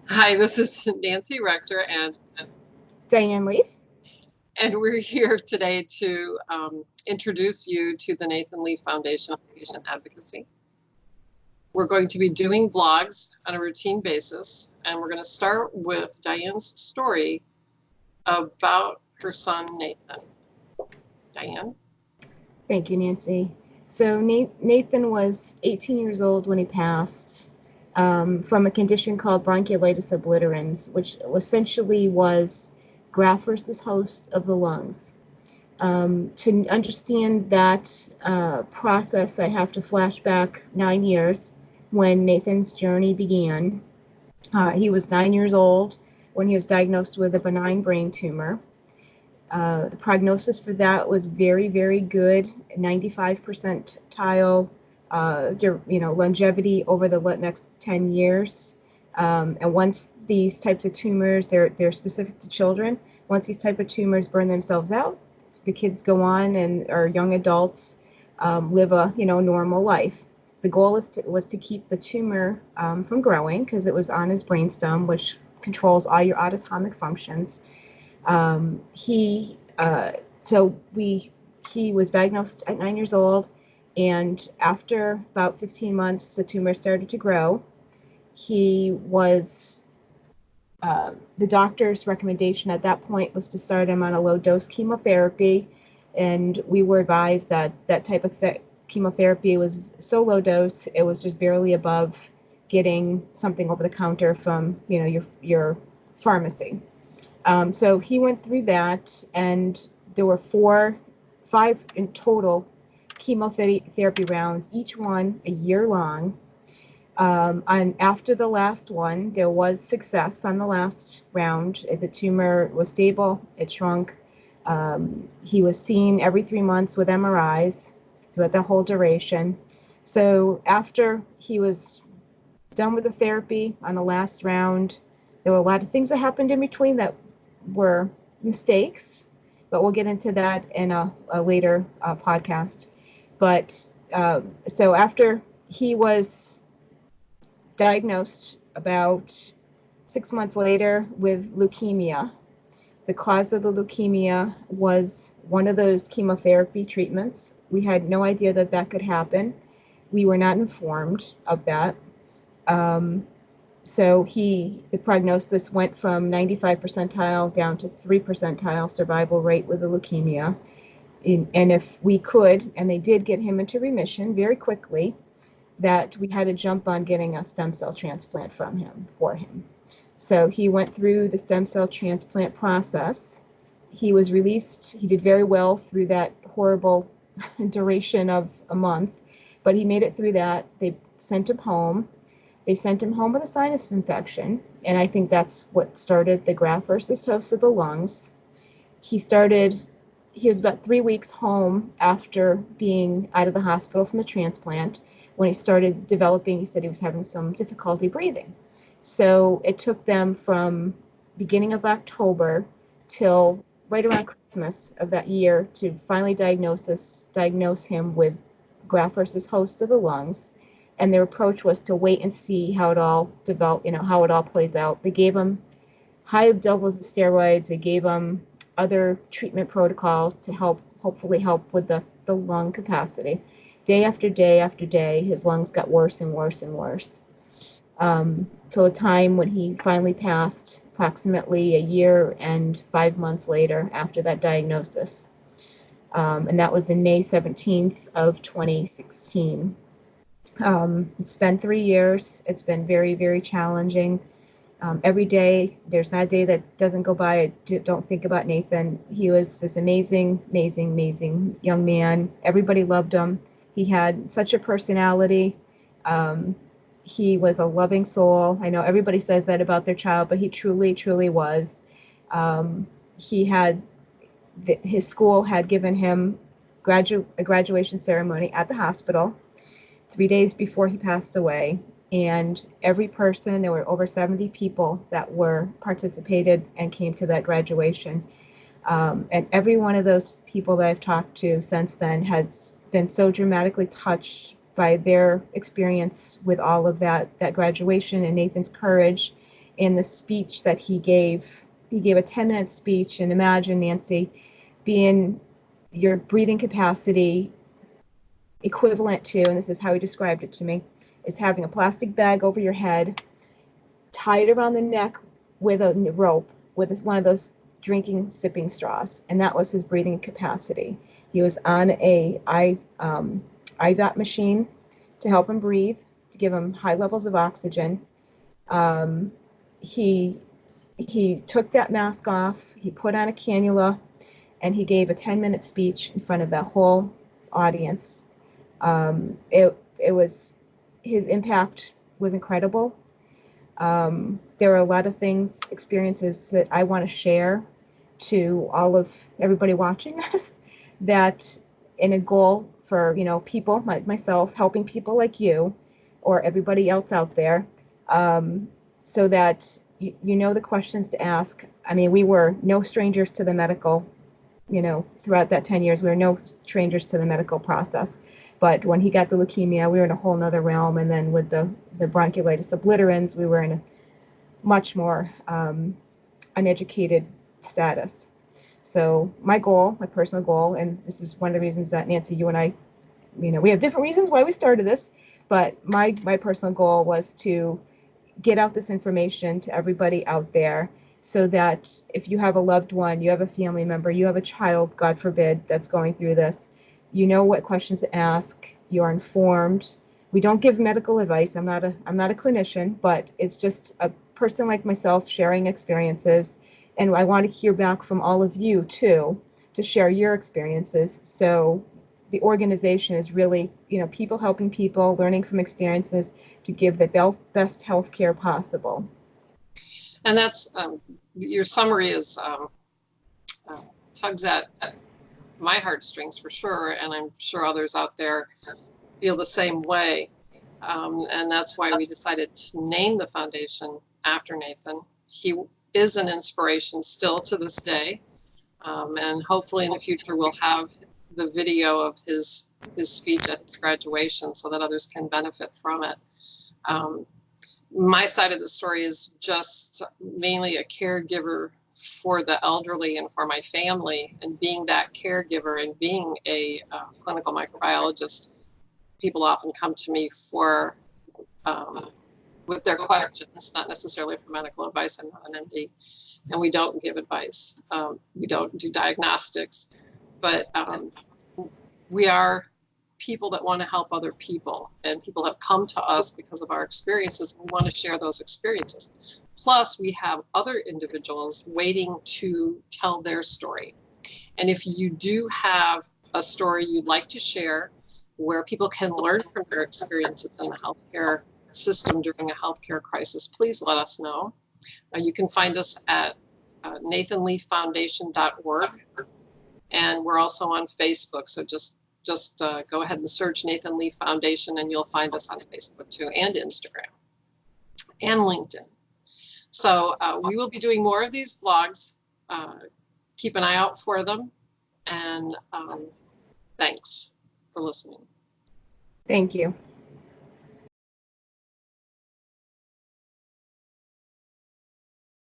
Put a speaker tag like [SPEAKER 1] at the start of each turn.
[SPEAKER 1] Hi, this is Nancy Rector,
[SPEAKER 2] Diane Leaf.
[SPEAKER 1] and we're here today to introduce you to the Nathan Leaf Foundation on Patient Advocacy. We're going to be doing vlogs on a routine basis, and we're going to start with Diane's story about her son, Nathan. Diane?
[SPEAKER 2] Thank you, Nancy. So Nathan was 18 years old when he passed from a condition called bronchiolitis obliterans, which essentially was graft versus host of the lungs. To understand that process, I have to flash back 9 years when Nathan's journey began. He was 9 years old when he was diagnosed with a benign brain tumor. The prognosis for that was very, very good, 95 percentile, longevity over the next 10 years. And once these types of tumors, they're specific to children. Once these type of tumors burn themselves out, the kids go on and are young adults, live a normal life. The goal was to keep the tumor from growing because it was on his brainstem, which controls all your autonomic functions. He so we He was diagnosed at 9 years old, and after about 15 months, the tumor started to grow. He was The doctor's recommendation at that point was to start him on a low dose chemotherapy, and we were advised that that type of chemotherapy was so low dose it was just barely above getting something over the counter from your pharmacy. So he went through that, and there were five in total chemotherapy rounds, each one a year long. And after the last one, there was success on the last round. The tumor was stable, it shrunk. He was seen every 3 months with MRIs throughout the whole duration. So after he was done with the therapy on the last round, there were a lot of things that happened in between that were mistakes, but we'll get into that in a later podcast. But so after he was diagnosed about 6 months later with leukemia, the cause of the leukemia was one of those chemotherapy treatments. We had no idea that that could happen. We were not informed of that. Um, so the prognosis went from 95 percentile down to 3 percentile survival rate with the leukemia. And if we could, and they did get him into remission very quickly, that we had to jump on getting a stem cell transplant for him. So he went through the stem cell transplant process. He was released. He did very well through that horrible duration of a month, but he made it through that. They sent him home. They sent him home with a sinus infection, and I think that's what started the graft versus host of the lungs. He started, he was about 3 weeks home after being out of the hospital from the transplant when he started developing. He said he was having some difficulty breathing. So it took them from beginning of October till right around Christmas of that year to finally diagnose him with graft versus host of the lungs. And their approach was to wait and see how it all developed, how it all plays out. They gave him high levels of steroids. They gave him other treatment protocols to hopefully help with the lung capacity. Day after day after day, his lungs got worse and worse and worse. Till a time when he finally passed, approximately a year and 5 months later after that diagnosis. And that was in May 17th of 2016. It's been 3 years. It's been very, very challenging. Every day, there's not a day that doesn't go by. I don't think about Nathan. He was this amazing, amazing, amazing young man. Everybody loved him. He had such a personality. Um, he was a loving soul. I know everybody says that about their child, but he truly, truly was. He had His school had given him a graduation ceremony at the hospital 3 days before he passed away. And every person, there were over 70 people that were participated and came to that graduation. And every one of those people that I've talked to since then has been so dramatically touched by their experience with all of that graduation and Nathan's courage in the speech that he gave a 10-minute speech. And imagine, Nancy, being your breathing capacity equivalent to, and this is how he described it to me, is having a plastic bag over your head, tied around the neck with a rope, with one of those drinking sipping straws, and that was his breathing capacity. He was on a IVAT machine to help him breathe, to give him high levels of oxygen. He took that mask off, he put on a cannula, and he gave a 10-minute speech in front of that whole audience. It was, his impact was incredible. There are a lot of things, experiences that I want to share to everybody watching us, that in a goal for, people, myself, helping people like you or everybody else out there, so that you know the questions to ask. I mean, we were no strangers to the medical, throughout that 10 years, we were no strangers to the medical process. But when he got the leukemia, we were in a whole nother realm. And then with the bronchiolitis obliterans, we were in a much more uneducated status. So my personal goal, and this is one of the reasons that Nancy, you and I, we have different reasons why we started this, but my personal goal was to get out this information to everybody out there, so that if you have a loved one, you have a family member, you have a child, God forbid, that's going through this, you know what questions to ask, you're informed. We don't give medical advice. I'm not a clinician, but it's just a person like myself sharing experiences. And I want to hear back from all of you too, to share your experiences. So the organization is really, people helping people, learning from experiences to give the best health care possible.
[SPEAKER 1] And that's, your summary is, tugs at my heartstrings for sure, and I'm sure others out there feel the same way. And that's why we decided to name the foundation after Nathan. He is an inspiration still to this day, and hopefully in the future we'll have the video of his speech at his graduation so that others can benefit from it. My side of the story is just mainly a caregiver for the elderly and for my family, and being that caregiver and being a clinical microbiologist, people often come to me for with their questions, not necessarily for medical advice. I'm not an MD, and we don't give advice. We don't do diagnostics, but we are people that want to help other people, and people have come to us because of our experiences, and we want to share those experiences. Plus, we have other individuals waiting to tell their story. And if you do have a story you'd like to share where people can learn from their experiences in the healthcare system during a healthcare crisis, please let us know. You can find us at nathanleefoundation.org, and we're also on Facebook. So just go ahead and search Nathan Lee Foundation, and you'll find us on Facebook too, and Instagram and LinkedIn. So we will be doing more of these vlogs. Keep an eye out for them, and thanks for listening.
[SPEAKER 2] Thank you.